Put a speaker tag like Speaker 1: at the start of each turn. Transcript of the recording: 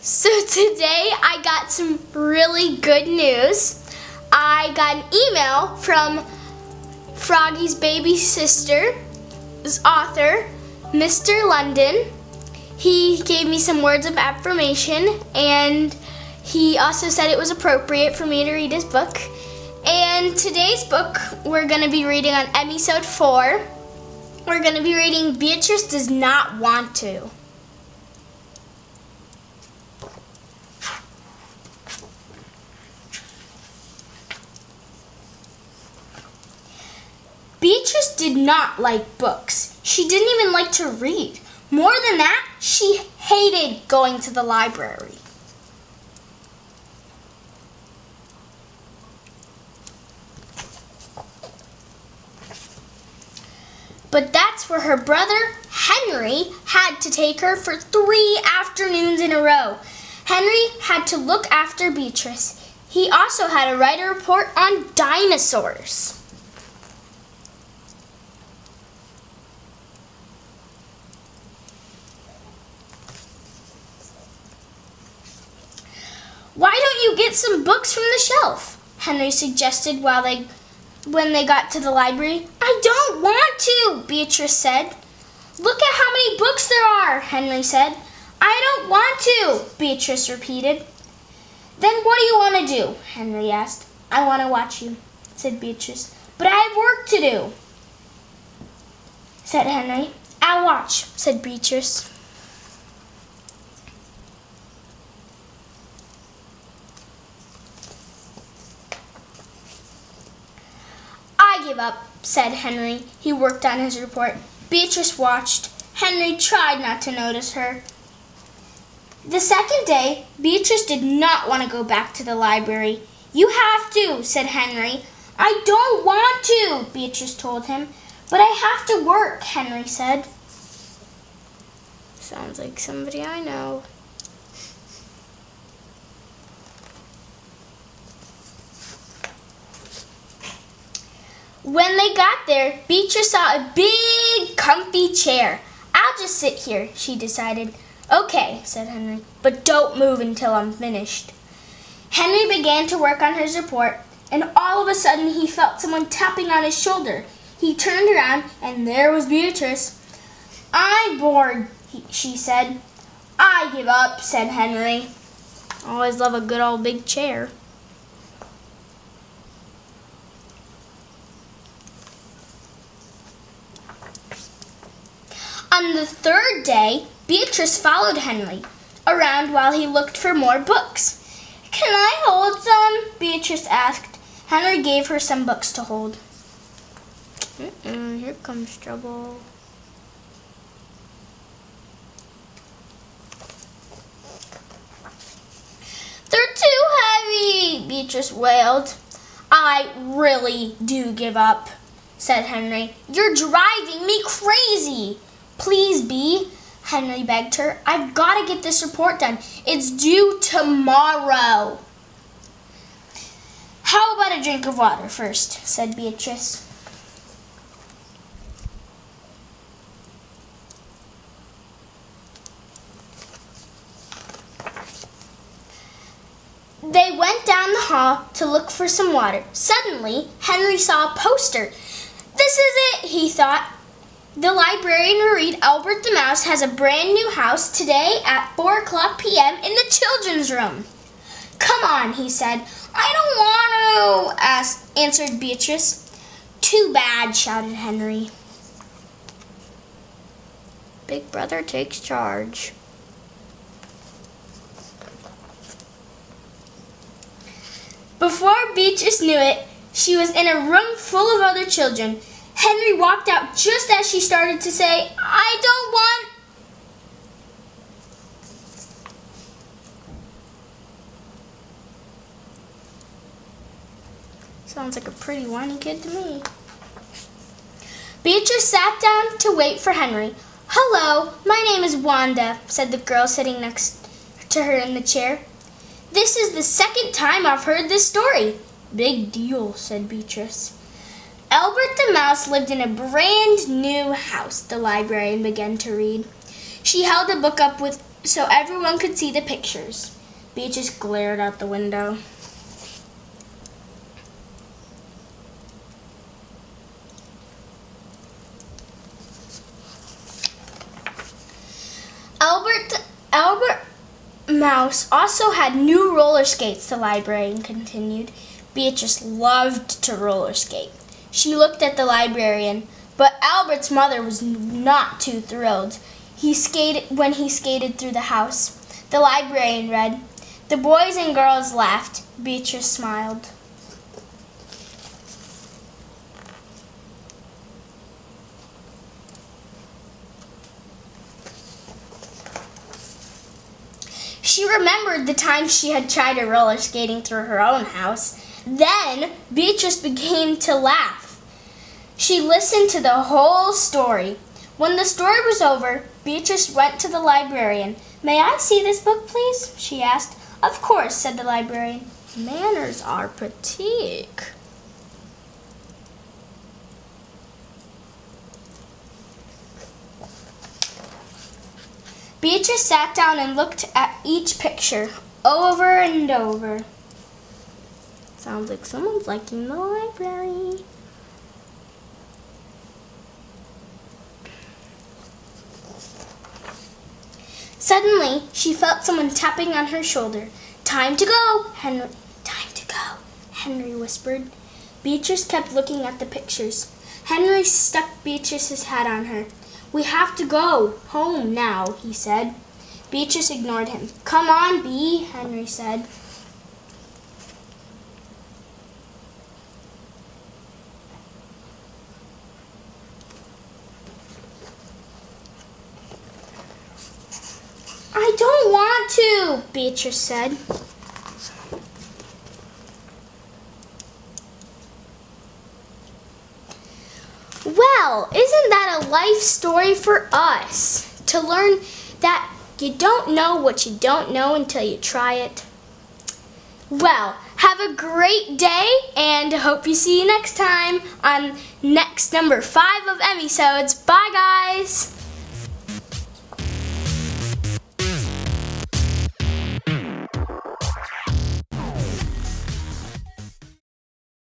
Speaker 1: So today I got some really good news. I got an email from Froggy's baby sister's author, Mr. London. He gave me some words of affirmation, and he also said it was appropriate for me to read his book. And today's book, we're going to be reading on Emysode 4. We're going to be reading Beatrice Does Not Want To. Beatrice did not like books. She didn't even like to read. More than that, she hated going to the library. But that's where her brother, Henry, had to take her for 3 afternoons in a row. Henry had to look after Beatrice. He also had to write a report on dinosaurs. Why don't you get some books from the shelf? Henry suggested when they got to the library. I don't want to, Beatrice said. Look at how many books there are, Henry said. I don't want to, Beatrice repeated. Then what do you want to do? Henry asked. I want to watch you, said Beatrice. But I have work to do, said Henry. I'll watch, said Beatrice. I give up, said Henry. He worked on his report. Beatrice watched. Henry tried not to notice her. The second day, Beatrice did not want to go back to the library. You have to, said Henry. I don't want to, Beatrice told him. But I have to work, Henry said. Sounds like somebody I know. When they got there, Beatrice saw a big, comfy chair. I'll just sit here, she decided. Okay, said Henry, but don't move until I'm finished. Henry began to work on his report, and all of a sudden he felt someone tapping on his shoulder. He turned around, and there was Beatrice. I'm bored, she said. I give up, said Henry. Always love a good old big chair. On the third day, Beatrice followed Henry around while he looked for more books. Can I hold some? Beatrice asked. Henry gave her some books to hold. Here comes trouble. They're too heavy, Beatrice wailed. I really do give up, said Henry. You're driving me crazy. Please, Bea, Henry begged her. I've got to get this report done. It's due tomorrow. How about a drink of water first, said Beatrice. They went down the hall to look for some water. Suddenly, Henry saw a poster. This is it, he thought. The librarian will read Albert the Mouse has a brand new house today at 4:00 p.m. in the children's room. Come on, he said. I don't want to, answered Beatrice. Too bad, shouted Henry. Big brother takes charge. Before Beatrice knew it, she was in a room full of other children. Henry walked out just as she started to say, I don't want... Sounds like a pretty whiny kid to me. Beatrice sat down to wait for Henry. Hello, my name is Wanda, said the girl sitting next to her in the chair. This is the second time I've heard this story. Big deal, said Beatrice. Albert the Mouse lived in a brand new house, the librarian began to read. She held a book up so everyone could see the pictures. Beatrice glared out the window. Albert Mouse also had new roller skates, the librarian continued. Beatrice loved to roller skate. She looked at the librarian, but Albert's mother was not too thrilled. When he skated through the house. The librarian read. The boys and girls laughed. Beatrice smiled. She remembered the time she had tried to roller skating through her own house. Then Beatrice began to laugh. She listened to the whole story. When the story was over, Beatrice went to the librarian. May I see this book, please? She asked. Of course, said the librarian. Manners are pratique. Beatrice sat down and looked at each picture over and over. Sounds like someone's liking the library. Suddenly, she felt someone tapping on her shoulder. Time to go, Henry. Time to go, Henry whispered. Beatrice kept looking at the pictures. Henry stuck Beatrice's hat on her. We have to go home now, he said. Beatrice ignored him. Come on, Bee, Henry said. I don't want to, Beatrice said. Well, isn't that a life story for us? To learn that you don't know what you don't know until you try it. Well, have a great day and hope you see you next time on next number 5 of Emysodes. Bye, guys.